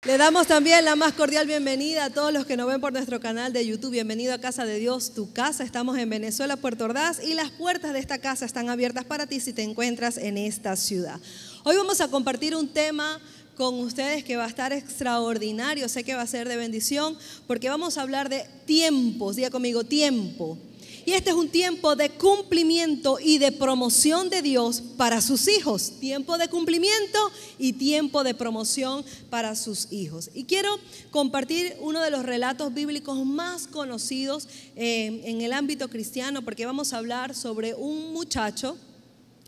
Le damos también la más cordial bienvenida a todos los que nos ven por nuestro canal de YouTube. Bienvenido a Casa de Dios, tu casa. Estamos en Venezuela, Puerto Ordaz, y las puertas de esta casa están abiertas para ti si te encuentras en esta ciudad. Hoy vamos a compartir un tema con ustedes que va a estar extraordinario. Sé que va a ser de bendición porque vamos a hablar de tiempos. Diga conmigo, tiempo. Y este es un tiempo de cumplimiento y de promoción de Dios para sus hijos. Tiempo de cumplimiento y tiempo de promoción para sus hijos. Y quiero compartir uno de los relatos bíblicos más conocidos en el ámbito cristiano, porque vamos a hablar sobre un muchacho,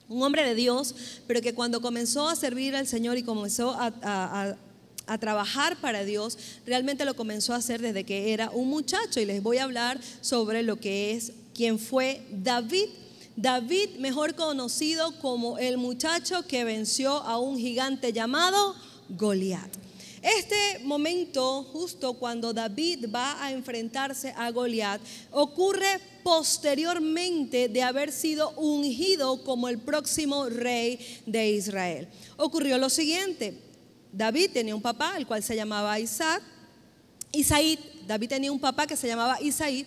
un hombre de Dios, pero que cuando comenzó a servir al Señor y comenzó a trabajar para Dios, realmente lo comenzó a hacer desde que era un muchacho. Y les voy a hablar sobre lo que es, quién fue David. David, mejor conocido como el muchacho que venció a un gigante llamado Goliat. Este momento, justo cuando David va a enfrentarse a Goliat, ocurre posteriormente de haber sido ungido como el próximo rey de Israel. Ocurrió lo siguiente: David tenía un papá, el cual se llamaba Isaí. David tenía un papá que se llamaba Isaí,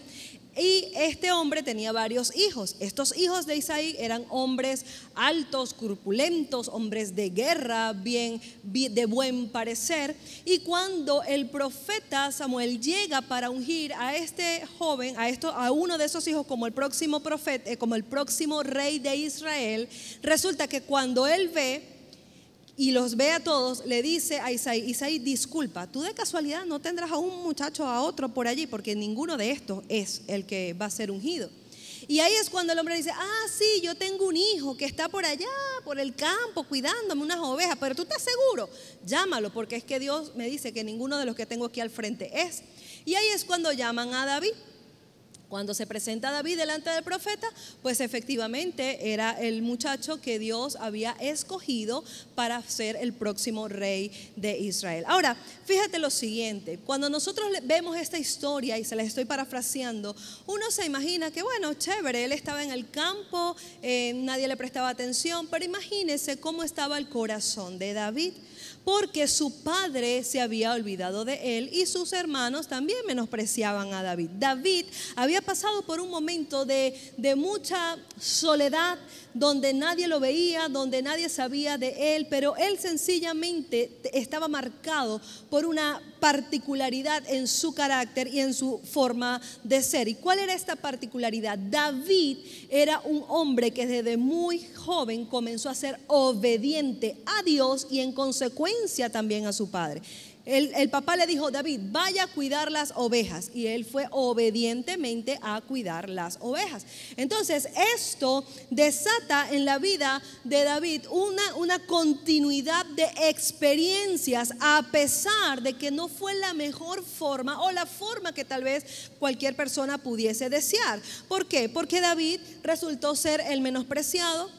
y este hombre tenía varios hijos. Estos hijos de Isaí eran hombres altos, corpulentos, hombres de guerra, bien de buen parecer. Y cuando el profeta Samuel llega para ungir a este joven, a uno de esos hijos como el próximo profeta, como el próximo rey de Israel, resulta que cuando él ve y los ve a todos, le dice a Isaí, disculpa, ¿tú de casualidad no tendrás a un muchacho, a otro por allí? Porque ninguno de estos es el que va a ser ungido. Y ahí es cuando el hombre dice, sí, yo tengo un hijo que está por allá, por el campo, cuidándome unas ovejas, pero ¿tú estás seguro? Llámalo, porque es que Dios me dice que ninguno de los que tengo aquí al frente es. Y ahí es cuando llaman a David. Cuando se presenta David delante del profeta, pues efectivamente era el muchacho que Dios había escogido para ser el próximo rey de Israel. Ahora, fíjate lo siguiente: cuando nosotros vemos esta historia, y se la estoy parafraseando, uno se imagina que bueno, chévere, él estaba en el campo, nadie le prestaba atención, pero imagínese cómo estaba el corazón de David, porque su padre se había olvidado de él y sus hermanos también menospreciaban a David. David había pasado por un momento de mucha soledad, donde nadie lo veía, donde nadie sabía de él, pero él sencillamente estaba marcado por una particularidad en su carácter y en su forma de ser. ¿Y cuál era esta particularidad? David era un hombre que desde muy joven comenzó a ser obediente a Dios y en consecuencia también a su padre. El papá le dijo, David, vaya a cuidar las ovejas, y él fue obedientemente a cuidar las ovejas. Entonces esto desata en la vida de David una continuidad de experiencias, a pesar de que no fue la mejor forma o la forma que tal vez cualquier persona pudiese desear. ¿Por qué? Porque David resultó ser el menospreciado,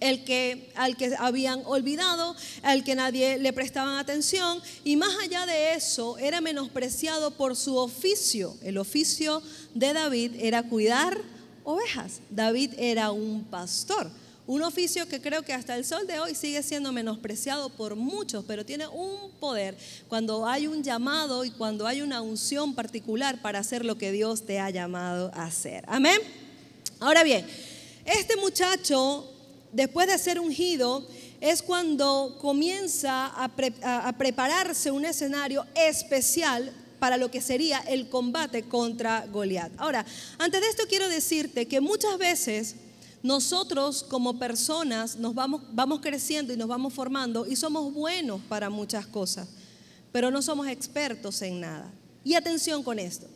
al que habían olvidado, al que nadie le prestaba atención, y más allá de eso era menospreciado por su oficio. El oficio de David era cuidar ovejas. David era un pastor, un oficio que creo que hasta el sol de hoy sigue siendo menospreciado por muchos, pero tiene un poder cuando hay un llamado y cuando hay una unción particular para hacer lo que Dios te ha llamado a hacer. Amén. Ahora bien, este muchacho, después de ser ungido, es cuando comienza a prepararse un escenario especial para lo que sería el combate contra Goliat. Ahora, antes de esto quiero decirte que muchas veces nosotros como personas nos vamos creciendo y nos vamos formando y somos buenos para muchas cosas, pero no somos expertos en nada. Y atención con esto: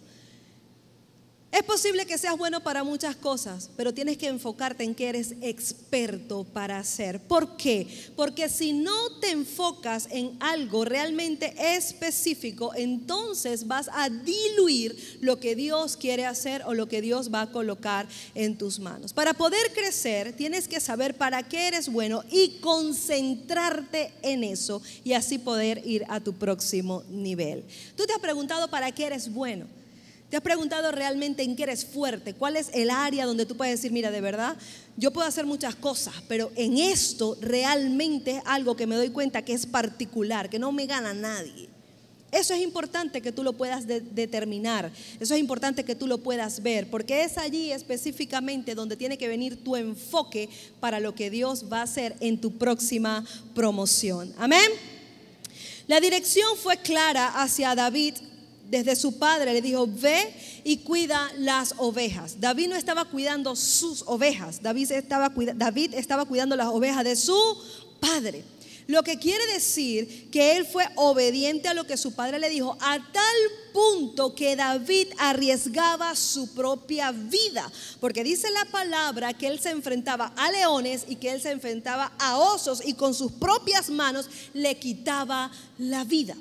es posible que seas bueno para muchas cosas, pero tienes que enfocarte en que eres experto para hacer. ¿Por qué? Porque si no te enfocas en algo realmente específico, entonces vas a diluir lo que Dios quiere hacer o lo que Dios va a colocar en tus manos. Para poder crecer, tienes que saber para qué eres bueno y concentrarte en eso, y así poder ir a tu próximo nivel. Tú te has preguntado para qué eres bueno. ¿Te has preguntado realmente en qué eres fuerte? ¿Cuál es el área donde tú puedes decir, mira, de verdad, yo puedo hacer muchas cosas, pero en esto realmente es algo que me doy cuenta que es particular, que no me gana nadie? Eso es importante que tú lo puedas determinar, eso es importante que tú lo puedas ver, porque es allí específicamente donde tiene que venir tu enfoque para lo que Dios va a hacer en tu próxima promoción. Amén. La dirección fue clara hacia David. Desde su padre le dijo: ve y cuida las ovejas. David no estaba cuidando sus ovejas, David estaba cuidando las ovejas de su padre. Lo que quiere decir que él fue obediente a lo que su padre le dijo, a tal punto que David arriesgaba su propia vida, porque dice la palabra que él se enfrentaba a leones y que él se enfrentaba a osos y con sus propias manos le quitaba la vida.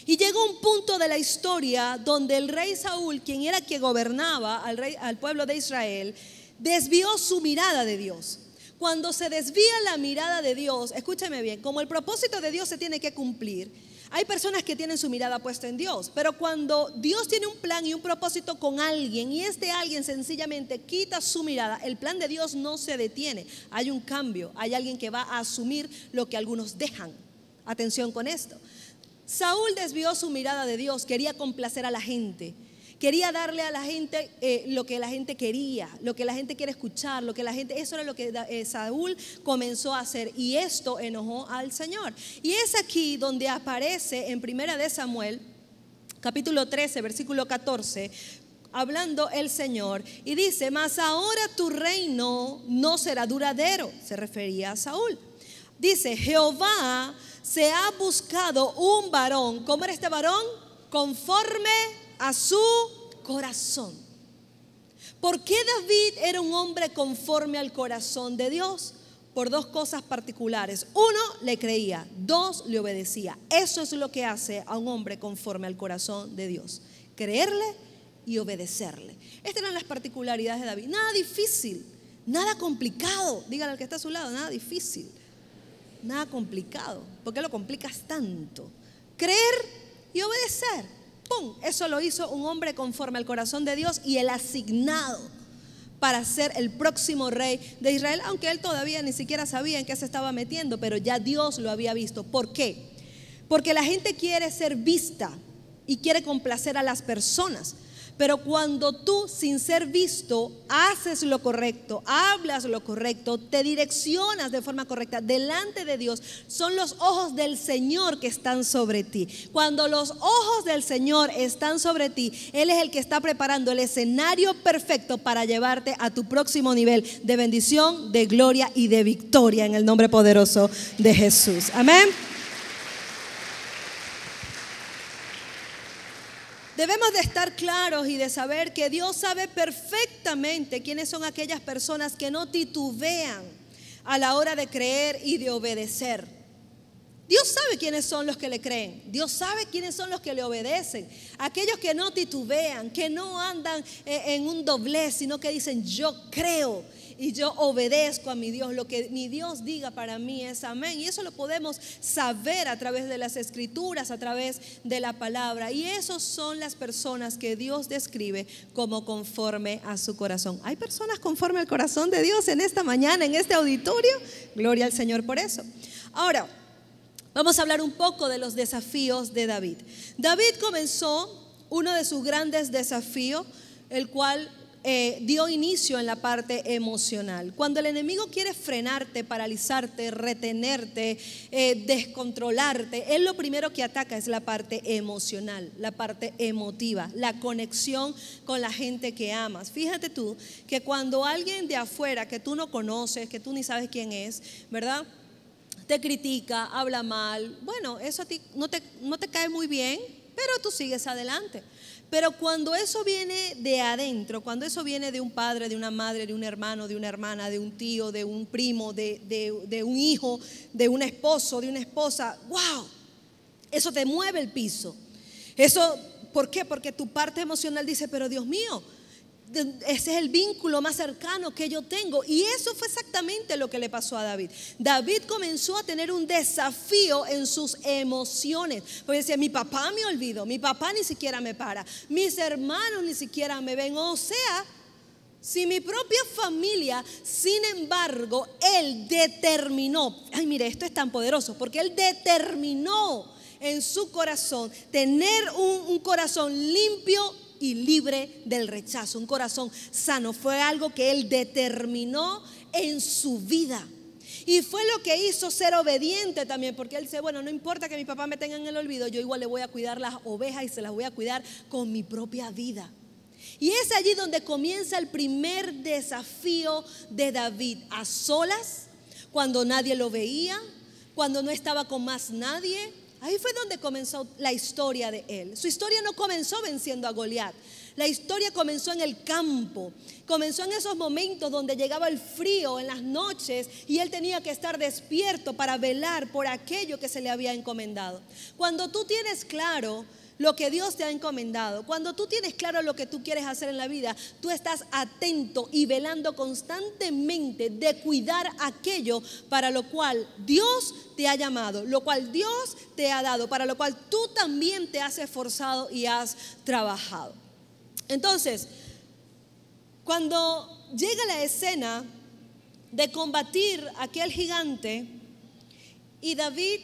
Y llegó un punto de la historia donde el rey Saúl, quien era quien gobernaba al pueblo de Israel, desvió su mirada de Dios. Cuando se desvía la mirada de Dios, escúcheme bien, como el propósito de Dios se tiene que cumplir, hay personas que tienen su mirada puesta en Dios, pero cuando Dios tiene un plan y un propósito con alguien y este alguien sencillamente quita su mirada, el plan de Dios no se detiene, hay un cambio, hay alguien que va a asumir lo que algunos dejan. Atención con esto. Saúl desvió su mirada de Dios, quería complacer a la gente. Quería darle a la gente lo que la gente quería, lo que la gente quiere escuchar, eso era lo que Saúl comenzó a hacer, y esto enojó al Señor. Y es aquí donde aparece en 1 de Samuel, capítulo 13, versículo 14, hablando el Señor, y dice: mas ahora tu reino no será duradero. Se refería a Saúl. Dice: Jehová se ha buscado un varón. ¿Cómo era este varón? Conforme a su corazón. ¿Por qué David era un hombre conforme al corazón de Dios? Por dos cosas particulares. Uno, le creía. Dos, le obedecía. Eso es lo que hace a un hombre conforme al corazón de Dios: creerle y obedecerle. Estas eran las particularidades de David. Nada difícil, nada complicado. Dígale al que está a su lado: nada difícil, nada complicado. ¿Por qué lo complicas tanto? Creer y obedecer. ¡Pum! Eso lo hizo un hombre conforme al corazón de Dios y el asignado para ser el próximo rey de Israel, aunque él todavía ni siquiera sabía en qué se estaba metiendo, pero ya Dios lo había visto. ¿Por qué? Porque la gente quiere ser vista y quiere complacer a las personas. Pero cuando tú, sin ser visto, haces lo correcto, hablas lo correcto, te direccionas de forma correcta delante de Dios, son los ojos del Señor que están sobre ti. Cuando los ojos del Señor están sobre ti, Él es el que está preparando el escenario perfecto para llevarte a tu próximo nivel de bendición, de gloria y de victoria, en el nombre poderoso de Jesús. Amén. Debemos de estar claros y de saber que Dios sabe perfectamente quiénes son aquellas personas que no titubean a la hora de creer y de obedecer. Dios sabe quiénes son los que le creen. Dios sabe quiénes son los que le obedecen. Aquellos que no titubean, que no andan en un doblez, sino que dicen: yo creo y yo obedezco a mi Dios. Lo que mi Dios diga para mí es amén. Y eso lo podemos saber a través de las escrituras, a través de la palabra. Y esos son las personas que Dios describe como conforme a su corazón. ¿Hay personas conforme al corazón de Dios en esta mañana, en este auditorio? Gloria al Señor por eso. Ahora, vamos a hablar un poco de los desafíos de David. David comenzó uno de sus grandes desafíos, el cual dio inicio en la parte emocional. Cuando el enemigo quiere frenarte, paralizarte, retenerte, descontrolarte, él lo primero que ataca es la parte emocional, la parte emotiva, la conexión con la gente que amas. Fíjate tú que cuando alguien de afuera que tú no conoces, que tú ni sabes quién es, ¿verdad?, te critica, habla mal, bueno, eso a ti no te cae muy bien, pero tú sigues adelante. Pero cuando eso viene de adentro, cuando eso viene de un padre, de una madre, de un hermano, de una hermana, de un tío, de un primo, de un hijo, de un esposo, de una esposa, wow, eso te mueve el piso. Eso, ¿por qué? Porque tu parte emocional dice: pero Dios mío, ese es el vínculo más cercano que yo tengo. Y eso fue exactamente lo que le pasó a David. David comenzó a tener un desafío en sus emociones, porque decía: mi papá me olvidó, mi papá ni siquiera me para, mis hermanos ni siquiera me ven. O sea, si mi propia familia, sin embargo, él determinó. Ay, mire, esto es tan poderoso, porque él determinó en su corazón tener un corazón limpio y libre del rechazo, un corazón sano. Fue algo que él determinó en su vida. Y fue lo que hizo ser obediente también, porque él dice, bueno, no importa que mi papá me tenga en el olvido, yo igual le voy a cuidar las ovejas y se las voy a cuidar con mi propia vida. Y es allí donde comienza el primer desafío de David, a solas, cuando nadie lo veía, cuando no estaba con más nadie. Ahí fue donde comenzó la historia de él. Su historia no comenzó venciendo a Goliat. La historia comenzó en el campo, comenzó en esos momentos donde llegaba el frío en las noches y él tenía que estar despierto para velar por aquello que se le había encomendado. Cuando tú tienes claro lo que Dios te ha encomendado, cuando tú tienes claro lo que tú quieres hacer en la vida, tú estás atento y velando constantemente de cuidar aquello para lo cual Dios te ha llamado, lo cual Dios te ha dado, para lo cual tú también te has esforzado y has trabajado. Entonces, cuando llega la escena de combatir a aquel gigante y David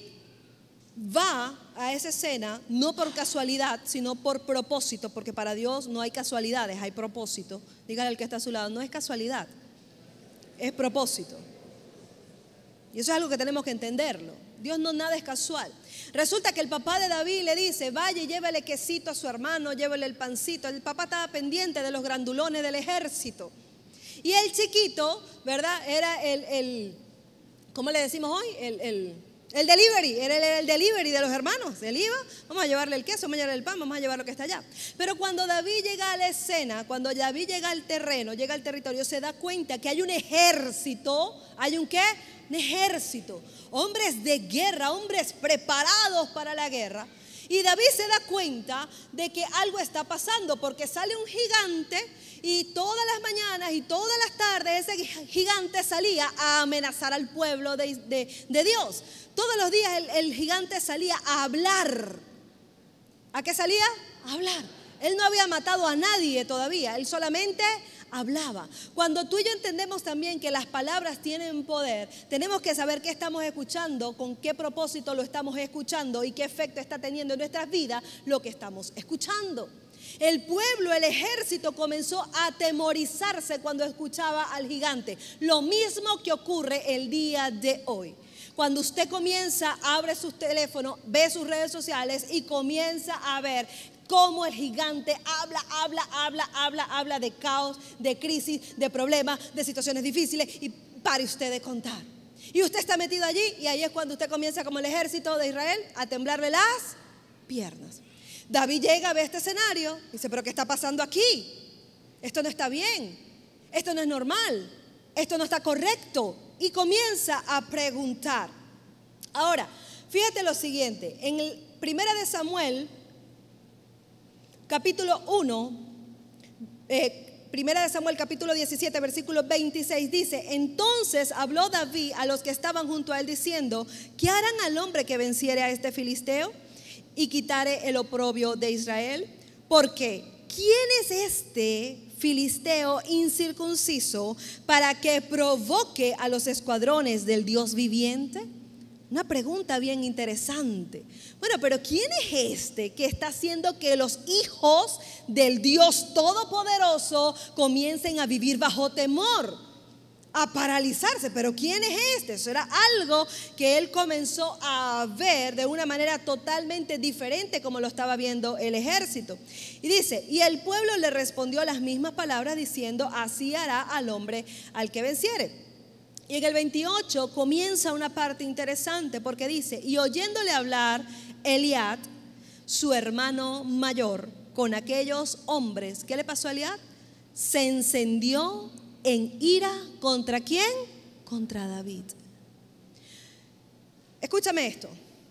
va a esa escena no por casualidad, sino por propósito, porque para Dios no hay casualidades, hay propósito. Dígale al que está a su lado, no es casualidad, es propósito. Y eso es algo que tenemos que entenderlo. Dios no nada es casual. Resulta que el papá de David le dice, vaya y llévele quesito a su hermano, llévele el pancito. El papá estaba pendiente de los grandulones del ejército. Y el chiquito, ¿verdad? Era ¿cómo le decimos hoy? El delivery, era el delivery de los hermanos. Él iba, vamos a llevarle el queso, vamos a llevarle el pan, vamos a llevar lo que está allá. Pero cuando David llega a la escena, cuando David llega al terreno, llega al territorio, se da cuenta que hay un ejército. ¿Hay un qué? Un ejército. Hombres de guerra, hombres preparados para la guerra. Y David se da cuenta de que algo está pasando, porque sale un gigante y todas las mañanas y todas las tardes ese gigante salía a amenazar al pueblo de Dios. Todos los días el gigante salía a hablar. ¿A qué salía? A hablar. Él no había matado a nadie todavía, él solamente hablaba. Cuando tú y yo entendemos también que las palabras tienen poder, tenemos que saber qué estamos escuchando, con qué propósito lo estamos escuchando y qué efecto está teniendo en nuestras vidas lo que estamos escuchando. El pueblo, el ejército comenzó a atemorizarse cuando escuchaba al gigante. Lo mismo que ocurre el día de hoy. Cuando usted comienza, abre sus teléfonos, ve sus redes sociales y comienza a ver cómo el gigante habla de caos, de crisis, de problemas, de situaciones difíciles, y pare usted de contar. Y usted está metido allí y ahí es cuando usted comienza, como el ejército de Israel, a temblarle las piernas. David llega, ve este escenario y dice, pero ¿qué está pasando aquí? Esto no está bien, esto no es normal, esto no está correcto. Y comienza a preguntar. Ahora, fíjate lo siguiente, en el 1 de Samuel, capítulo 1, 1 de Samuel capítulo 17, versículo 26 dice, entonces habló David a los que estaban junto a él diciendo, ¿qué harán al hombre que venciere a este filisteo y quitare el oprobio de Israel? Porque ¿quién es este filisteo incircunciso para que provoque a los escuadrones del Dios viviente? Una pregunta bien interesante. Bueno, pero ¿quién es este que está haciendo que los hijos del Dios Todopoderoso comiencen a vivir bajo temor, a paralizarse? Pero ¿quién es este? Eso era algo que él comenzó a ver de una manera totalmente diferente como lo estaba viendo el ejército. Y dice, y el pueblo le respondió las mismas palabras diciendo, así hará al hombre al que venciere. Y en el 28 comienza una parte interesante porque dice, y oyéndole hablar Eliab, su hermano mayor, con aquellos hombres, ¿qué le pasó a Eliab? Se encendió en ira ¿contra quién? Contra David. Escúchame esto.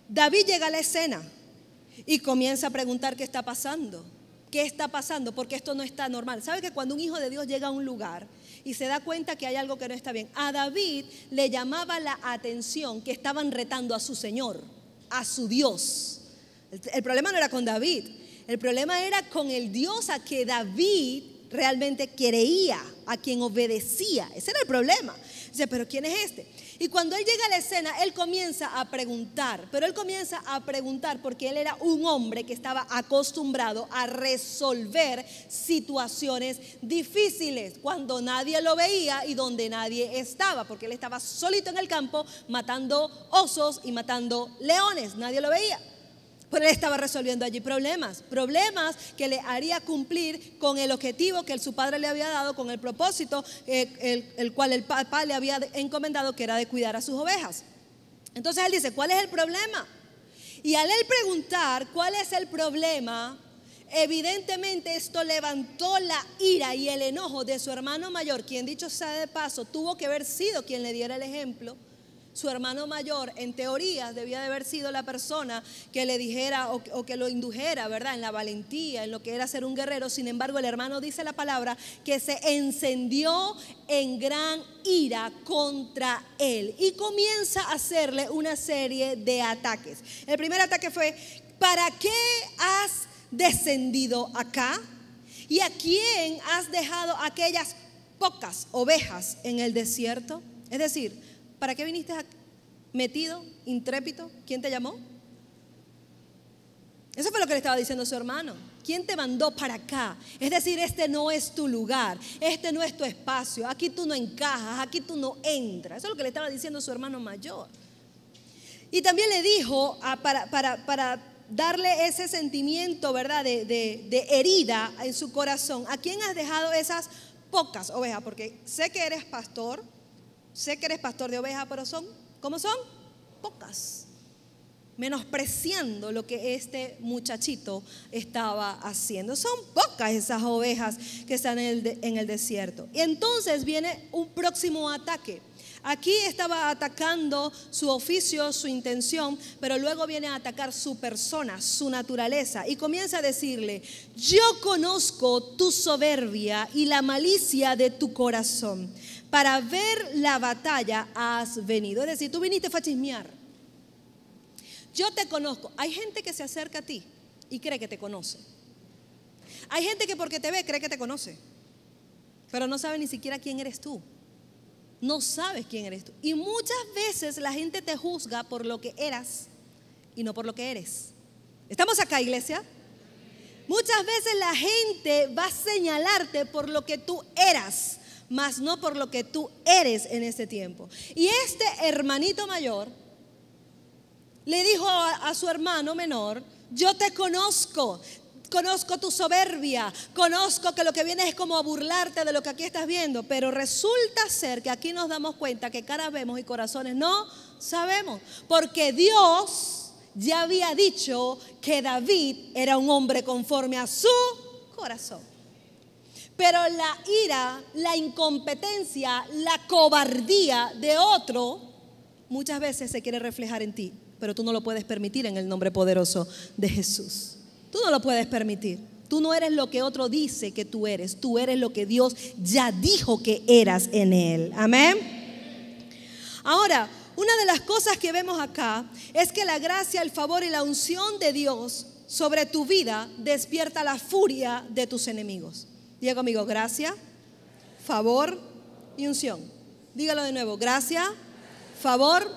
David llega a la escena y comienza a preguntar qué está pasando. ¿Qué está pasando? Porque esto no está normal. ¿Sabe que cuando un hijo de Dios llega a un lugar y se da cuenta que hay algo que no está bien? A David le llamaba la atención que estaban retando a su Señor, a su Dios. El problema no era con David, el problema era con el Dios a que David realmente creía, a quien obedecía. Ese era el problema. Dice, pero ¿quién es este? Y cuando él llega a la escena, él comienza a preguntar, pero él comienza a preguntar porque él era un hombre que estaba acostumbrado a resolver situaciones difíciles cuando nadie lo veía y donde nadie estaba, porque él estaba solito en el campo matando osos y matando leones, nadie lo veía. Pero él estaba resolviendo allí problemas que le haría cumplir con el objetivo que su padre le había dado, con el propósito el cual el papá le había encomendado, que era de cuidar a sus ovejas. Entonces él dice, ¿cuál es el problema? Y al él preguntar cuál es el problema, evidentemente esto levantó la ira y el enojo de su hermano mayor, quien dicho sea de paso, tuvo que haber sido quien le diera el ejemplo. Su hermano mayor, en teoría, debía de haber sido la persona que le dijera o que lo indujera, ¿verdad?, en la valentía, en lo que era ser un guerrero. Sin embargo, el hermano dice la palabra que se encendió en gran ira contra él y comienza a hacerle una serie de ataques. El primer ataque fue, ¿para qué has descendido acá? ¿Y a quién has dejado aquellas pocas ovejas en el desierto? Es decir, ¿para qué viniste metido, intrépido? ¿Quién te llamó? Eso fue lo que le estaba diciendo su hermano. ¿Quién te mandó para acá? Es decir, este no es tu lugar, este no es tu espacio, aquí tú no encajas, aquí tú no entras. Eso es lo que le estaba diciendo su hermano mayor. Y también le dijo, para darle ese sentimiento, ¿verdad?, de herida en su corazón, ¿a quién has dejado esas pocas ovejas? Porque sé que eres pastor de ovejas, pero ¿cómo son? Pocas. Menospreciando lo que este muchachito estaba haciendo. Son pocas esas ovejas que están en el desierto. Y entonces viene un próximo ataque. Aquí estaba atacando su oficio, su intención, pero luego viene a atacar su persona, su naturaleza. Y comienza a decirle, yo conozco tu soberbia y la malicia de tu corazón. Para ver la batalla has venido. Es decir, tú viniste a chismear. Yo te conozco. Hay gente que se acerca a ti y cree que te conoce. Hay gente que porque te ve cree que te conoce, pero no sabe ni siquiera quién eres tú. No sabes quién eres tú. Y muchas veces la gente te juzga por lo que eras y no por lo que eres. ¿Estamos acá, iglesia? Muchas veces la gente va a señalarte por lo que tú eras, mas no por lo que tú eres en este tiempo. Y este hermanito mayor le dijo a su hermano menor, yo te conozco tu soberbia, conozco que lo que viene es como a burlarte de lo que aquí estás viendo, pero resulta ser que aquí nos damos cuenta que caras vemos y corazones no sabemos, porque Dios ya había dicho que David era un hombre conforme a su corazón. Pero la ira, la incompetencia, la cobardía de otro muchas veces se quiere reflejar en ti, pero tú no lo puedes permitir en el nombre poderoso de Jesús. Tú no lo puedes permitir. Tú no eres lo que otro dice que tú eres lo que Dios ya dijo que eras en Él. Amén. Ahora, una de las cosas que vemos acá es que la gracia, el favor y la unción de Dios sobre tu vida despierta la furia de tus enemigos. Diga conmigo, gracia, favor y unción. Dígalo de nuevo, gracia, favor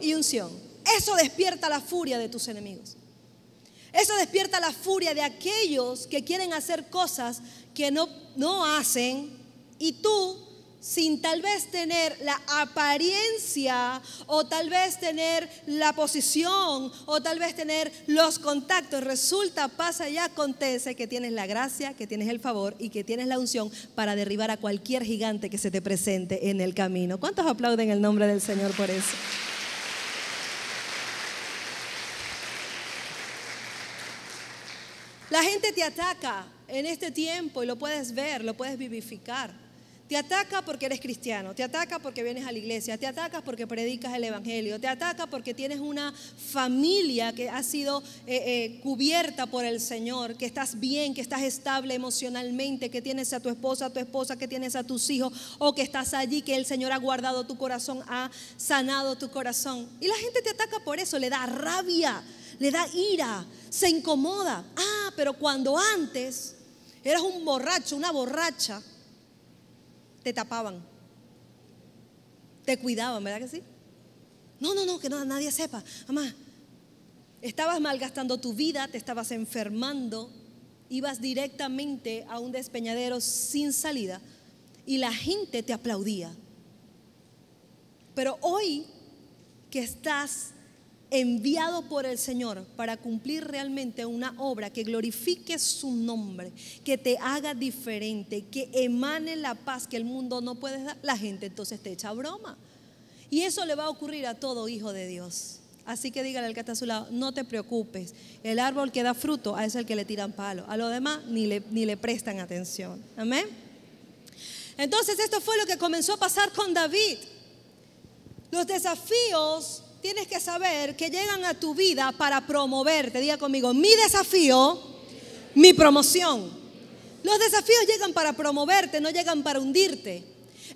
y unción. Eso despierta la furia de tus enemigos. Eso despierta la furia de aquellos que quieren hacer cosas que no hacen, y tú, sin tal vez tener la apariencia o tal vez tener la posición o tal vez tener los contactos, resulta, pasa y acontece que tienes la gracia, que tienes el favor y que tienes la unción para derribar a cualquier gigante que se te presente en el camino. ¿Cuántos aplauden el nombre del Señor por eso? La gente te ataca en este tiempo y lo puedes ver, lo puedes vivificar. Te ataca porque eres cristiano, te ataca porque vienes a la iglesia, te ataca porque predicas el evangelio, te ataca porque tienes una familia que ha sido cubierta por el Señor, que estás bien, que estás estable emocionalmente, que tienes a tu esposa, que tienes a tus hijos, o que estás allí, que el Señor ha guardado tu corazón, ha sanado tu corazón. Y la gente te ataca por eso, le da rabia, le da ira, se incomoda. Pero cuando antes eras un borracho, una borracha, te tapaban. Te cuidaban, ¿verdad que sí? No, que nadie sepa. Mamá, estabas malgastando tu vida, te estabas enfermando, ibas directamente a un despeñadero sin salida y la gente te aplaudía. Pero hoy que estás enviado por el Señor para cumplir realmente una obra que glorifique su nombre, que te haga diferente, que emane la paz que el mundo no puede dar, la gente entonces te echa broma. Y eso le va a ocurrir a todo hijo de Dios. Así que dígale al que está a su lado, no te preocupes, el árbol que da fruto, a ese es el que le tiran palo, a lo demás ni le prestan atención. Amén. Entonces esto fue lo que comenzó a pasar con David. Los desafíos, tienes que saber que llegan a tu vida para promoverte. Diga conmigo, mi desafío, mi promoción. Los desafíos llegan para promoverte, no llegan para hundirte.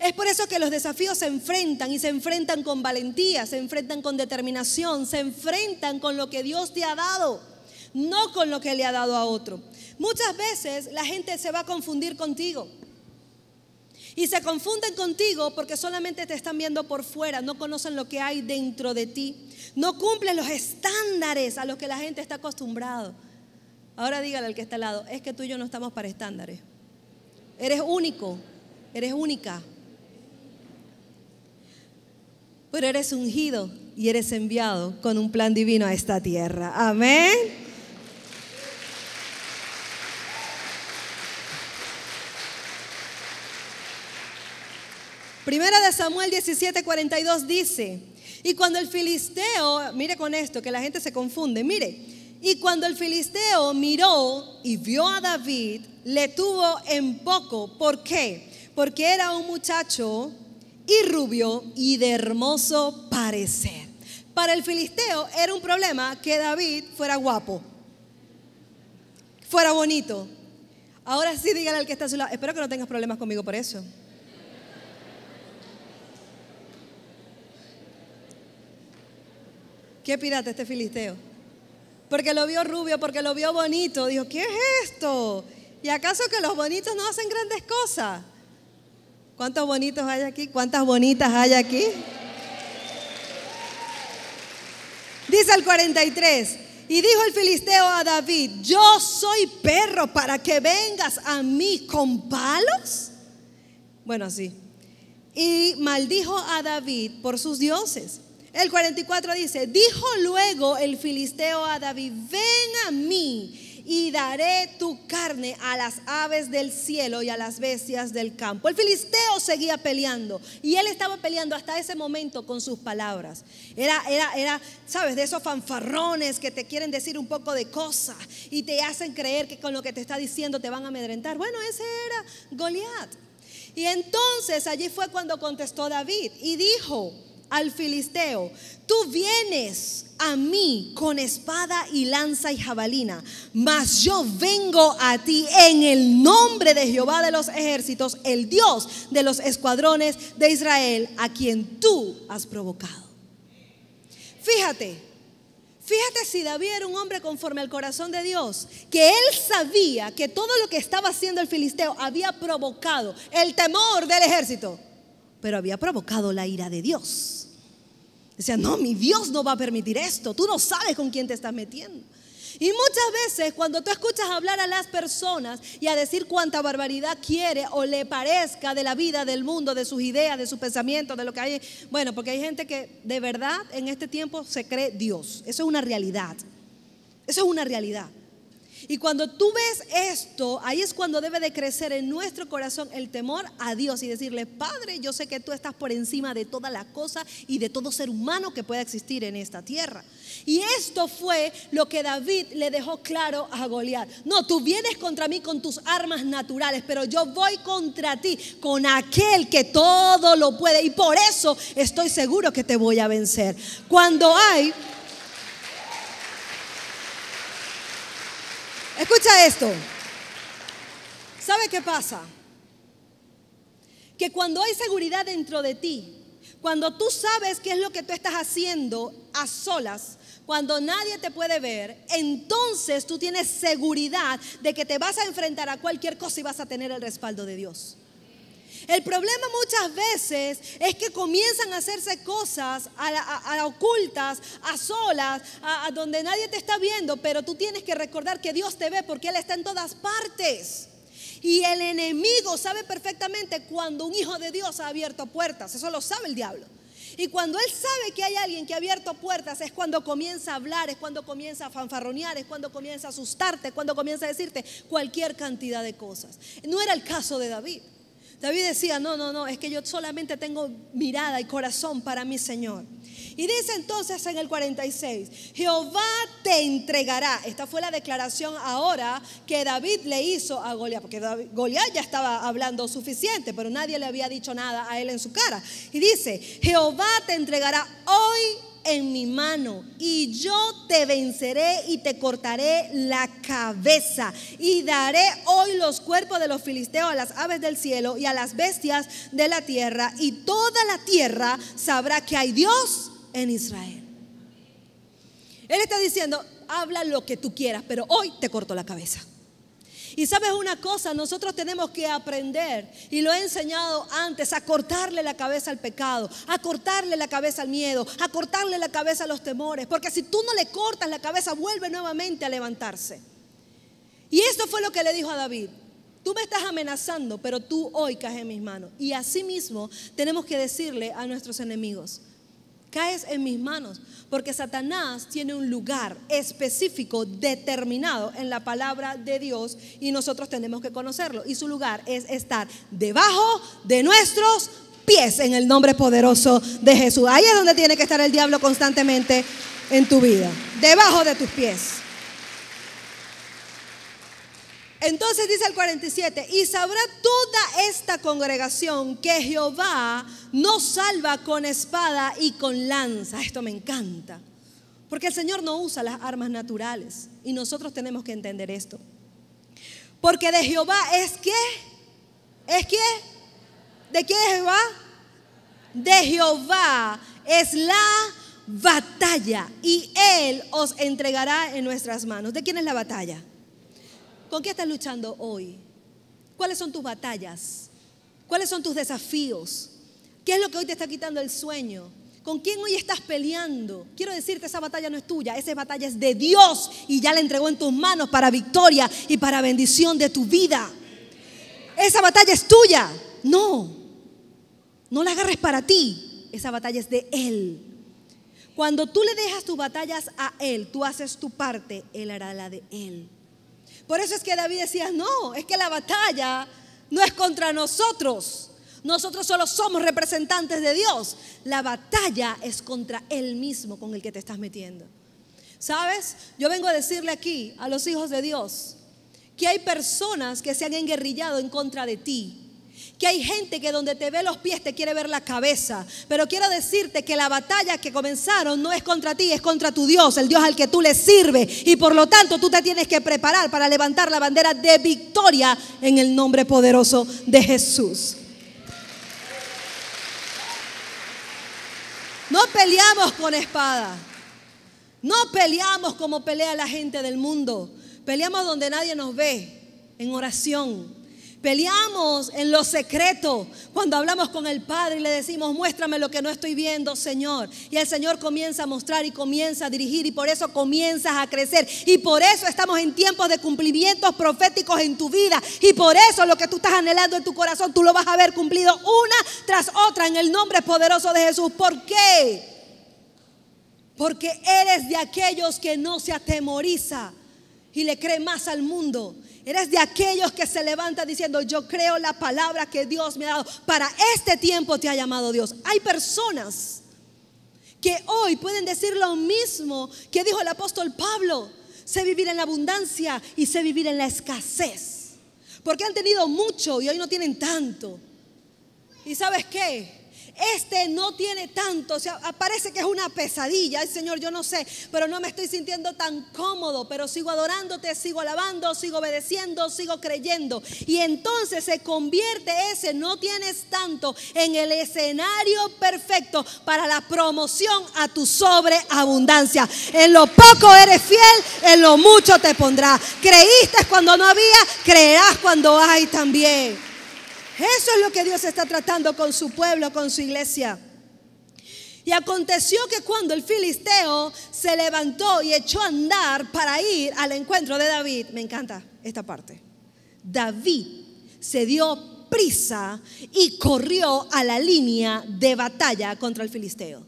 Es por eso que los desafíos se enfrentan y se enfrentan con valentía, se enfrentan con determinación, se enfrentan con lo que Dios te ha dado, no con lo que le ha dado a otro. Muchas veces la gente se va a confundir contigo. Y se confunden contigo porque solamente te están viendo por fuera, no conocen lo que hay dentro de ti. No cumplen los estándares a los que la gente está acostumbrado. Ahora dígale al que está al lado, es que tú y yo no estamos para estándares. Eres único, eres única. Pero eres ungido y eres enviado con un plan divino a esta tierra. Amén. Primera de Samuel 17:42 dice, y cuando el filisteo, mire con esto que la gente se confunde, mire, y cuando el filisteo miró y vio a David, le tuvo en poco. ¿Por qué? Porque era un muchacho y rubio y de hermoso parecer. Para el filisteo era un problema que David fuera guapo, fuera bonito. Ahora sí dígale al que está a su lado, espero que no tengas problemas conmigo por eso. ¿Qué pirata este filisteo? Porque lo vio rubio, porque lo vio bonito. Dijo, ¿qué es esto? ¿Y acaso que los bonitos no hacen grandes cosas? ¿Cuántos bonitos hay aquí? ¿Cuántas bonitas hay aquí? Dice el 43, y dijo el filisteo a David, yo soy perro para que vengas a mí con palos. Bueno, así. Y maldijo a David por sus dioses. El 44 dice, dijo luego el filisteo a David, ven a mí y daré tu carne a las aves del cielo y a las bestias del campo. El filisteo seguía peleando y él estaba peleando hasta ese momento con sus palabras. Era, sabes, de esos fanfarrones que te quieren decir un poco de cosas y te hacen creer que con lo que te está diciendo te van a amedrentar. Bueno, ese era Goliat. Y entonces allí fue cuando contestó David y dijo al filisteo, tú vienes a mí con espada y lanza y jabalina, mas yo vengo a ti en el nombre de Jehová de los ejércitos, el Dios de los escuadrones de Israel, a quien tú has provocado. Fíjate si David era un hombre conforme al corazón de Dios, que él sabía que todo lo que estaba haciendo el filisteo había provocado el temor del ejército, pero había provocado la ira de Dios. Decía, no, mi Dios no va a permitir esto. Tú no sabes con quién te estás metiendo. Y muchas veces cuando tú escuchas hablar a las personas y a decir cuánta barbaridad quiere o le parezca de la vida, del mundo, de sus ideas, de sus pensamientos, de lo que hay. Bueno, porque hay gente que de verdad en este tiempo se cree Dios. Eso es una realidad. Eso es una realidad. Y cuando tú ves esto, ahí es cuando debe de crecer en nuestro corazón el temor a Dios y decirle, Padre, yo sé que tú estás por encima de todas las cosas y de todo ser humano que pueda existir en esta tierra. Y esto fue lo que David le dejó claro a Goliat. No, tú vienes contra mí con tus armas naturales, pero yo voy contra ti con aquel que todo lo puede. Y por eso estoy seguro que te voy a vencer. Escucha esto. ¿Sabe qué pasa? Que cuando hay seguridad dentro de ti, cuando tú sabes qué es lo que tú estás haciendo a solas, cuando nadie te puede ver, entonces tú tienes seguridad de que te vas a enfrentar a cualquier cosa y vas a tener el respaldo de Dios. El problema muchas veces es que comienzan a hacerse cosas a ocultas, a solas, a donde nadie te está viendo, pero tú tienes que recordar que Dios te ve porque Él está en todas partes. Y el enemigo sabe perfectamente cuando un hijo de Dios ha abierto puertas, eso lo sabe el diablo. Y cuando él sabe que hay alguien que ha abierto puertas, es cuando comienza a hablar, es cuando comienza a fanfarronear, es cuando comienza a asustarte, es cuando comienza a decirte cualquier cantidad de cosas. No era el caso de David. David decía, no, es que yo solamente tengo mirada y corazón para mi Señor. Y dice entonces en el 46, Jehová te entregará. Esta fue la declaración ahora que David le hizo a Goliat, porque Goliat ya estaba hablando suficiente, pero nadie le había dicho nada a él en su cara. Y dice, Jehová te entregará hoy en mi mano, y yo te venceré y te cortaré la cabeza, y daré hoy los cuerpos de los filisteos a las aves del cielo y a las bestias de la tierra, y toda la tierra sabrá que hay Dios en Israel. Él está diciendo, habla lo que tú quieras, pero hoy te corto la cabeza. Y sabes una cosa, nosotros tenemos que aprender, y lo he enseñado antes, a cortarle la cabeza al pecado, a cortarle la cabeza al miedo, a cortarle la cabeza a los temores, porque si tú no le cortas la cabeza, vuelve nuevamente a levantarse. Y esto fue lo que le dijo a David: tú me estás amenazando, pero tú hoy caes en mis manos. Y así mismo tenemos que decirle a nuestros enemigos: caes en mis manos, porque Satanás tiene un lugar específico determinado en la palabra de Dios, y nosotros tenemos que conocerlo, y su lugar es estar debajo de nuestros pies en el nombre poderoso de Jesús. Ahí es donde tiene que estar el diablo constantemente en tu vida, debajo de tus pies. Entonces dice el 47, y sabrá toda esta congregación que Jehová no salva con espada y con lanza. Esto me encanta, porque el Señor no usa las armas naturales, y nosotros tenemos que entender esto. Porque de Jehová es ¿qué? ¿Es qué? ¿De qué es Jehová? De Jehová es la batalla, y Él os entregará en nuestras manos. ¿De quién es la batalla? ¿Con qué estás luchando hoy? ¿Cuáles son tus batallas? ¿Cuáles son tus desafíos? ¿Qué es lo que hoy te está quitando el sueño? ¿Con quién hoy estás peleando? Quiero decirte, esa batalla no es tuya, esa batalla es de Dios, y ya la entregó en tus manos para victoria y para bendición de tu vida. Esa batalla es tuya. No la agarres para ti. Esa batalla es de Él. Cuando tú le dejas tus batallas a Él, tú haces tu parte, Él hará la de Él. Por eso es que David decía, no, es que la batalla no es contra nosotros. Nosotros solo somos representantes de Dios. La batalla es contra Él mismo con el que te estás metiendo. ¿Sabes? Yo vengo a decirle aquí a los hijos de Dios que hay personas que se han enguerrillado en contra de ti. Que hay gente que donde te ve los pies te quiere ver la cabeza. Pero quiero decirte que la batalla que comenzaron no es contra ti, es contra tu Dios, el Dios al que tú le sirves. Y por lo tanto tú te tienes que preparar para levantar la bandera de victoria en el nombre poderoso de Jesús. No peleamos con espada. No peleamos como pelea la gente del mundo. Peleamos donde nadie nos ve, en oración. Peleamos en lo secreto, cuando hablamos con el Padre y le decimos, muéstrame lo que no estoy viendo, Señor. Y el Señor comienza a mostrar y comienza a dirigir, y por eso comienzas a crecer. Y por eso estamos en tiempos de cumplimientos proféticos en tu vida. Y por eso lo que tú estás anhelando en tu corazón, tú lo vas a ver cumplido una tras otra en el nombre poderoso de Jesús. ¿Por qué? Porque eres de aquellos que no se atemoriza y le cree más al mundo. Eres de aquellos que se levantan diciendo, yo creo la palabra que Dios me ha dado. Para este tiempo te ha llamado Dios. Hay personas que hoy pueden decir lo mismo que dijo el apóstol Pablo: sé vivir en la abundancia y sé vivir en la escasez. Porque han tenido mucho y hoy no tienen tanto. ¿Y sabes qué? Este no tiene tanto, o sea, parece que es una pesadilla. Ay, Señor, yo no sé, pero no me estoy sintiendo tan cómodo, pero sigo adorándote, sigo alabando, sigo obedeciendo, sigo creyendo. Y entonces se convierte ese no tienes tanto en el escenario perfecto para la promoción a tu sobreabundancia. En lo poco eres fiel, en lo mucho te pondrá. Creíste cuando no había, creerás cuando hay también. Eso es lo que Dios está tratando con su pueblo, con su iglesia. Y aconteció que cuando el filisteo se levantó y echó a andar para ir al encuentro de David, me encanta esta parte, David se dio prisa y corrió a la línea de batalla contra el filisteo.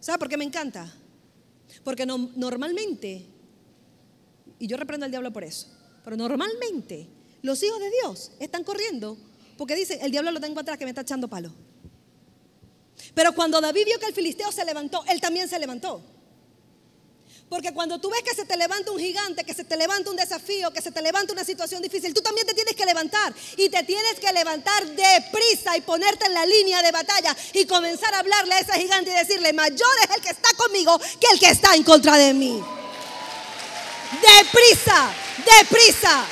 ¿Sabe por qué me encanta? Porque normalmente, y yo reprendo al diablo por eso, pero normalmente los hijos de Dios están corriendo porque dicen, el diablo lo tengo atrás que me está echando palo. Pero cuando David vio que el filisteo se levantó, él también se levantó. Porque cuando tú ves que se te levanta un gigante, que se te levanta un desafío, que se te levanta una situación difícil, tú también te tienes que levantar. Y te tienes que levantar deprisa y ponerte en la línea de batalla y comenzar a hablarle a ese gigante y decirle, mayor es el que está conmigo que el que está en contra de mí. Deprisa, deprisa.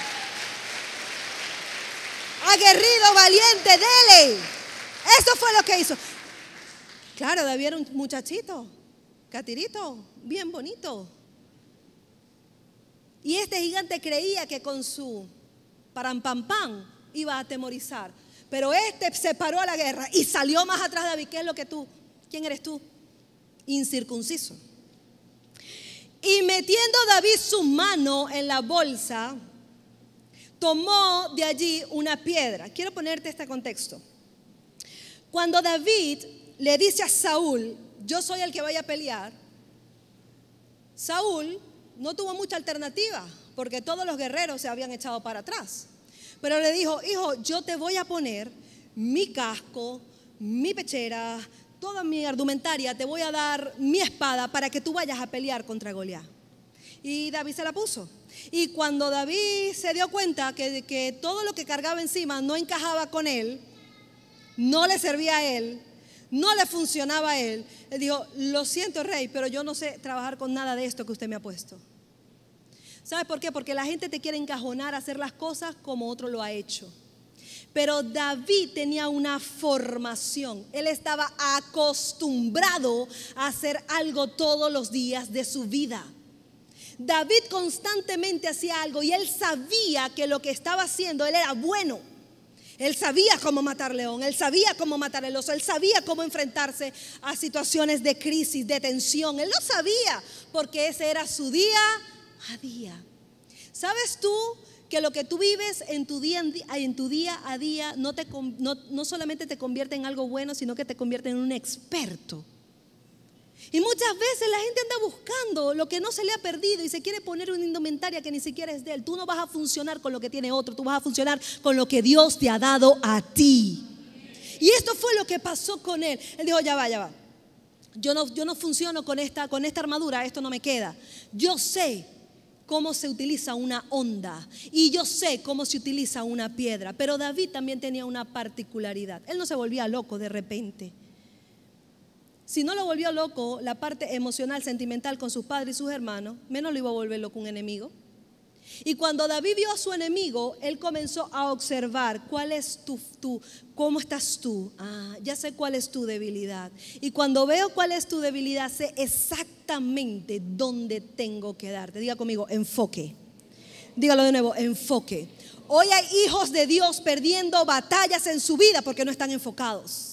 Aguerrido, valiente, dele. Eso fue lo que hizo. Claro, David era un muchachito, catirito, bien bonito. Y este gigante creía que con su parampampam iba a atemorizar. Pero este se paró a la guerra y salió más atrás de David. ¿Qué es lo que tú? ¿Quién eres tú? Incircunciso. Y metiendo David su mano en la bolsa, tomó de allí una piedra. Quiero ponerte este contexto. Cuando David le dice a Saúl, yo soy el que vaya a pelear, Saúl no tuvo mucha alternativa porque todos los guerreros se habían echado para atrás. Pero le dijo, hijo, yo te voy a poner mi casco, mi pechera, toda mi argumentaria, te voy a dar mi espada para que tú vayas a pelear contra Goliat. Y David se la puso. Y cuando David se dio cuenta que todo lo que cargaba encima no encajaba con él, no le servía a él, no le funcionaba a él, él dijo, lo siento, rey, pero yo no sé trabajar con nada de esto que usted me ha puesto. ¿Sabes por qué? Porque la gente te quiere encajonar a hacer las cosas como otro lo ha hecho. Pero David tenía una formación. Él estaba acostumbrado a hacer algo todos los días de su vida. David constantemente hacía algo y él sabía que lo que estaba haciendo, él era bueno. Él sabía cómo matar león, él sabía cómo matar el oso, él sabía cómo enfrentarse a situaciones de crisis, de tensión. Él lo sabía porque ese era su día a día. ¿Sabes tú que lo que tú vives en tu día a día no solamente te convierte en algo bueno, sino que te convierte en un experto? Y muchas veces la gente anda buscando lo que no se le ha perdido y se quiere poner una indumentaria que ni siquiera es de él. Tú no vas a funcionar con lo que tiene otro, tú vas a funcionar con lo que Dios te ha dado a ti. Y esto fue lo que pasó con él. Él dijo, ya va. Yo no funciono con esta armadura, esto no me queda. Yo sé cómo se utiliza una honda y yo sé cómo se utiliza una piedra. Pero David también tenía una particularidad. Él no se volvía loco de repente. Si no lo volvió loco la parte emocional, sentimental con sus padres y sus hermanos, menos lo iba a volver loco un enemigo. Y cuando David vio a su enemigo, él comenzó a observar cómo estás tú. Ya sé cuál es tu debilidad. Y cuando veo cuál es tu debilidad, sé exactamente dónde tengo que darte. Diga conmigo, enfoque. Dígalo de nuevo, enfoque. Hoy hay hijos de Dios perdiendo batallas en su vida porque no están enfocados.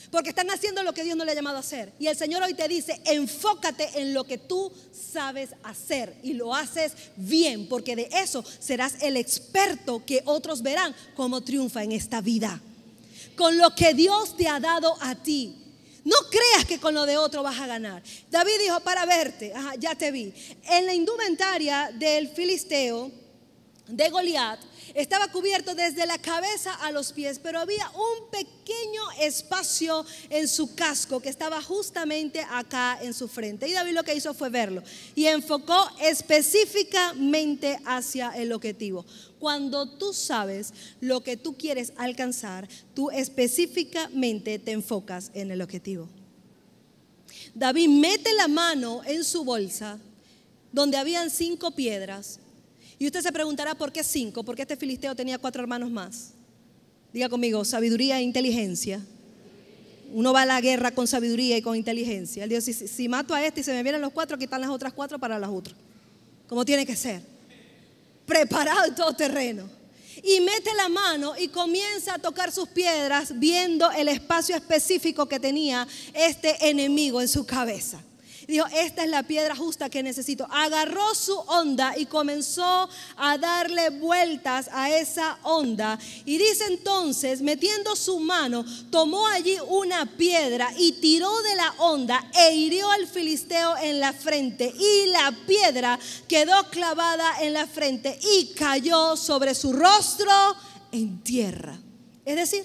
Porque están haciendo lo que Dios no le ha llamado a hacer. Y el Señor hoy te dice, enfócate en lo que tú sabes hacer. Y lo haces bien, porque de eso serás el experto que otros verán cómo triunfa en esta vida. Con lo que Dios te ha dado a ti. No creas que con lo de otro vas a ganar. David dijo, para verte, ya te vi. En la indumentaria del filisteo, de Goliat, estaba cubierto desde la cabeza a los pies, pero había un pequeño espacio en su casco que estaba justamente acá en su frente. Y David lo que hizo fue verlo y enfocó específicamente hacia el objetivo. Cuando tú sabes lo que tú quieres alcanzar, tú específicamente te enfocas en el objetivo. David mete la mano en su bolsa donde habían 5 piedras. Y usted se preguntará, ¿por qué 5? Porque este filisteo tenía 4 hermanos más. Diga conmigo, sabiduría e inteligencia. Uno va a la guerra con sabiduría y con inteligencia. Él dijo, si mato a este y se me vienen los 4, quitan las otras 4 para las otras. Como tiene que ser. Preparado en todo terreno. y mete la mano y comienza a tocar sus piedras, viendo el espacio específico que tenía este enemigo en su cabeza. Dijo, esta es la piedra justa que necesito. Agarró su honda y comenzó a darle vueltas a esa honda. Y dice entonces, metiendo su mano, tomó allí una piedra y tiró de la honda e hirió al filisteo en la frente. Y la piedra quedó clavada en la frente y cayó sobre su rostro en tierra. Es decir,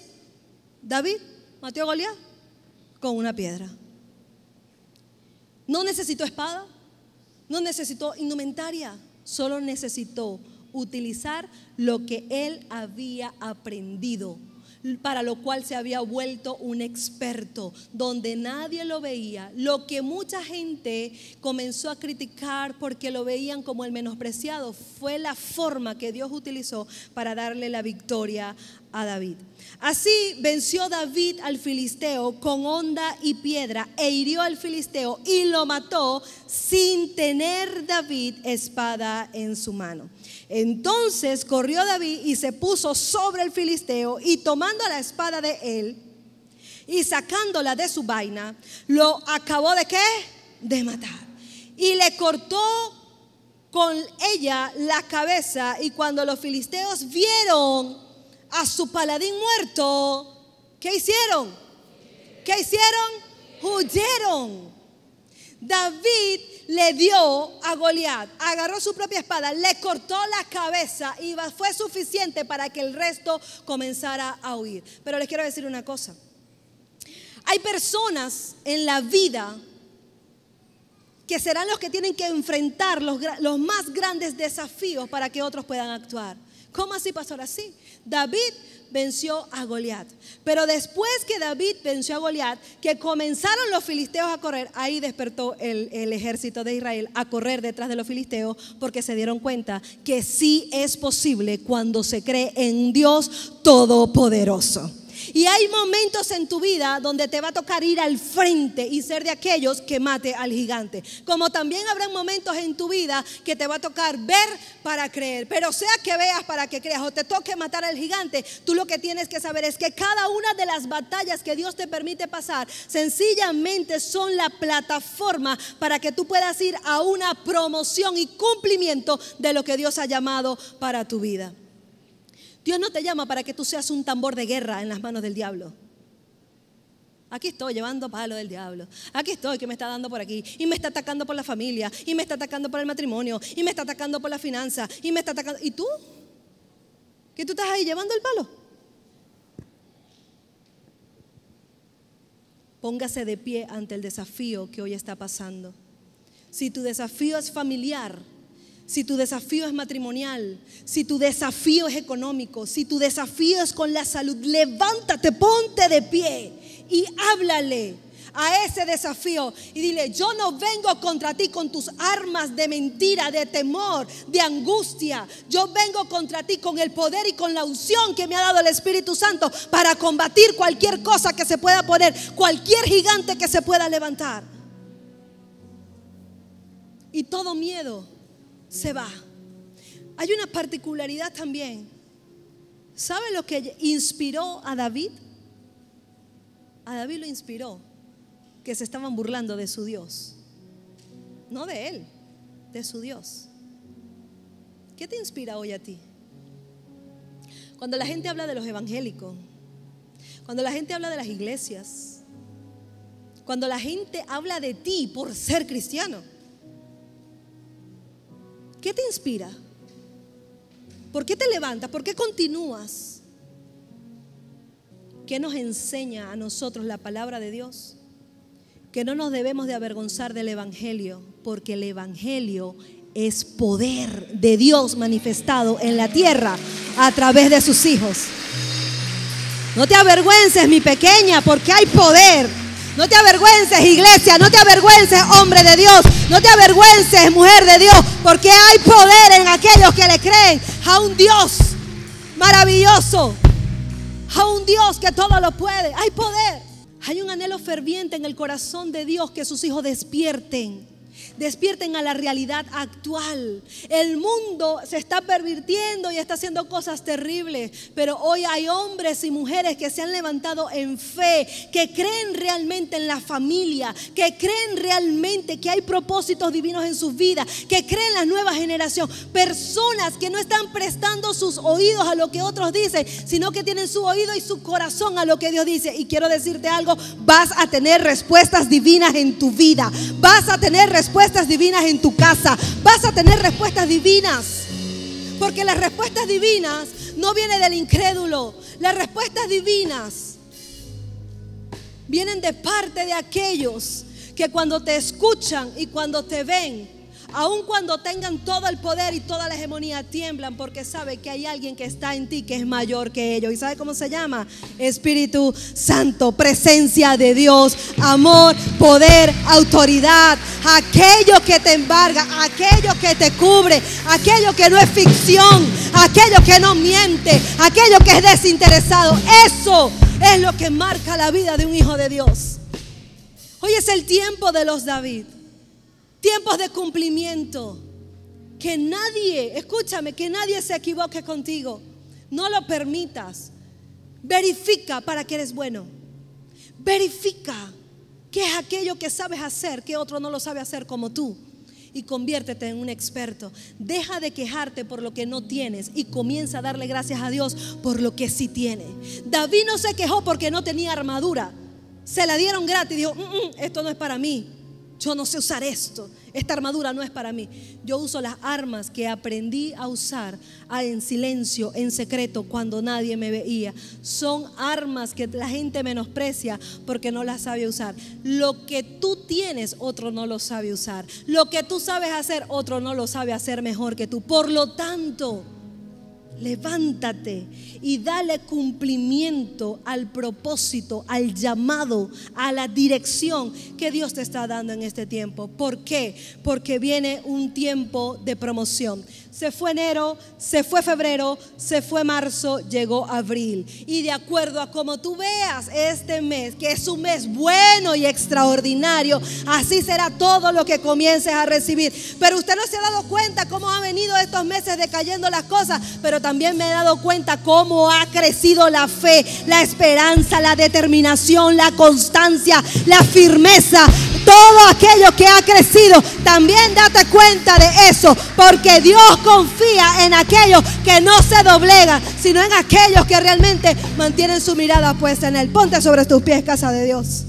David mató a Goliat con una piedra. No necesitó espada, no necesitó indumentaria, solo necesitó utilizar lo que él había aprendido, para lo cual se había vuelto un experto, donde nadie lo veía, lo que mucha gente comenzó a criticar porque lo veían como el menospreciado, fue la forma que Dios utilizó para darle la victoria a David. Así venció David al filisteo con honda y piedra e hirió al filisteo y lo mató sin tener David espada en su mano. Entonces corrió David y se puso sobre el filisteo y tomando la espada de él y sacándola de su vaina, lo acabó ¿de qué? De matar. Y le cortó con ella la cabeza, y cuando los filisteos vieron a su paladín muerto, ¿qué hicieron? ¿Qué hicieron? Huyeron. David le dio a Goliat, agarró su propia espada, le cortó la cabeza y fue suficiente para que el resto comenzara a huir. Pero les quiero decir una cosa. Hay personas en la vida que serán los que tienen que enfrentar los más grandes desafíos para que otros puedan actuar. ¿Cómo así, pastor? Así. David venció a Goliat, pero después que David venció a Goliat, que comenzaron los filisteos a correr, ahí despertó el ejército de Israel a correr detrás de los filisteos, porque se dieron cuenta que sí es posible cuando se cree en Dios Todopoderoso. Y hay momentos en tu vida donde te va a tocar ir al frente y ser de aquellos que mate al gigante. Como también habrá momentos en tu vida que te va a tocar ver para creer. Pero sea que veas para que creas o te toque matar al gigante, tú lo que tienes que saber es que cada una de las batallas que Dios te permite pasar sencillamente son la plataforma para que tú puedas ir a una promoción y cumplimiento de lo que Dios ha llamado para tu vida. Dios no te llama para que tú seas un tambor de guerra en las manos del diablo. Aquí estoy llevando palo del diablo. Aquí estoy que me está dando por aquí. Y me está atacando por la familia. Y me está atacando por el matrimonio. Y me está atacando por la finanza. Y me está atacando. ¿Y tú? ¿Que tú estás ahí llevando el palo? Póngase de pie ante el desafío que hoy está pasando. Si tu desafío es familiar, si tu desafío es matrimonial, si tu desafío es económico, si tu desafío es con la salud, levántate, ponte de pie y háblale a ese desafío y dile: yo no vengo contra ti con tus armas de mentira, de temor, de angustia. Yo vengo contra ti con el poder y con la unción que me ha dado el Espíritu Santo para combatir cualquier cosa que se pueda poner, cualquier gigante que se pueda levantar. Y todo miedo se va. Hay una particularidad también. ¿Sabe lo que inspiró a David? A David lo inspiró que se estaban burlando de su Dios. No de él, de su Dios. ¿Qué te inspira hoy a ti? Cuando la gente habla de los evangélicos, cuando la gente habla de las iglesias, cuando la gente habla de ti por ser cristiano, ¿qué te inspira? ¿Por qué te levantas? ¿Por qué continúas? ¿Qué nos enseña a nosotros la palabra de Dios? Que no nos debemos de avergonzar del evangelio, porque el evangelio es poder de Dios manifestado en la tierra a través de sus hijos. No te avergüences, mi pequeña, porque hay poder. No te avergüences, iglesia, no te avergüences, hombre de Dios, no te avergüences, mujer de Dios, porque hay poder en aquellos que le creen a un Dios maravilloso, a un Dios que todo lo puede. Hay poder. Hay un anhelo ferviente en el corazón de Dios que sus hijos despierten, Despierten a la realidad actual. El mundo se está pervirtiendo y está haciendo cosas terribles, pero hoy hay hombres y mujeres que se han levantado en fe, que creen realmente en la familia, que creen realmente que hay propósitos divinos en sus vidas, que creen en la nueva generación. Personas que no están prestando sus oídos a lo que otros dicen, sino que tienen su oído y su corazón a lo que Dios dice. Y quiero decirte algo: vas a tener respuestas divinas en tu vida, vas a tener respuestas divinas en tu casa, vas a tener respuestas divinas, porque las respuestas divinas no vienen del incrédulo. Las respuestas divinas vienen de parte de aquellos que cuando te escuchan y cuando te ven, aun cuando tengan todo el poder y toda la hegemonía, tiemblan porque sabe que hay alguien que está en ti que es mayor que ellos. ¿Y sabe cómo se llama? Espíritu Santo, presencia de Dios, amor, poder, autoridad. Aquello que te embarga, aquello que te cubre, aquello que no es ficción, aquello que no miente, aquello que es desinteresado. Eso es lo que marca la vida de un hijo de Dios. Hoy es el tiempo de los David. Tiempos de cumplimiento. Que nadie, escúchame, que nadie se equivoque contigo. No lo permitas. Verifica para que eres bueno. Verifica qué es aquello que sabes hacer que otro no lo sabe hacer como tú. Y conviértete en un experto. Deja de quejarte por lo que no tienes y comienza a darle gracias a Dios por lo que sí tiene. David no se quejó porque no tenía armadura. Se la dieron gratis y dijo: esto no es para mí. Yo no sé usar esto. Esta armadura no es para mí. Yo uso las armas que aprendí a usar en silencio, en secreto, cuando nadie me veía. Son armas que la gente menosprecia porque no las sabe usar. Lo que tú tienes, otro no lo sabe usar. Lo que tú sabes hacer, otro no lo sabe hacer mejor que tú. Por lo tanto, levántate y dale cumplimiento al propósito, al llamado, a la dirección que Dios te está dando en este tiempo. ¿Por qué? Porque viene un tiempo de promoción. Se fue enero, se fue febrero, se fue marzo, llegó abril. Y de acuerdo a como tú veas este mes, que es un mes bueno y extraordinario, así será todo lo que comiences a recibir. Pero usted no se ha dado cuenta cómo han venido estos meses decayendo las cosas, pero también me he dado cuenta cómo ha crecido la fe, la esperanza, la determinación, la constancia, la firmeza. Todo aquello que ha crecido, también date cuenta de eso, porque Dios confía en aquellos que no se doblegan, sino en aquellos que realmente mantienen su mirada puesta en Él. Ponte sobre tus pies, casa de Dios.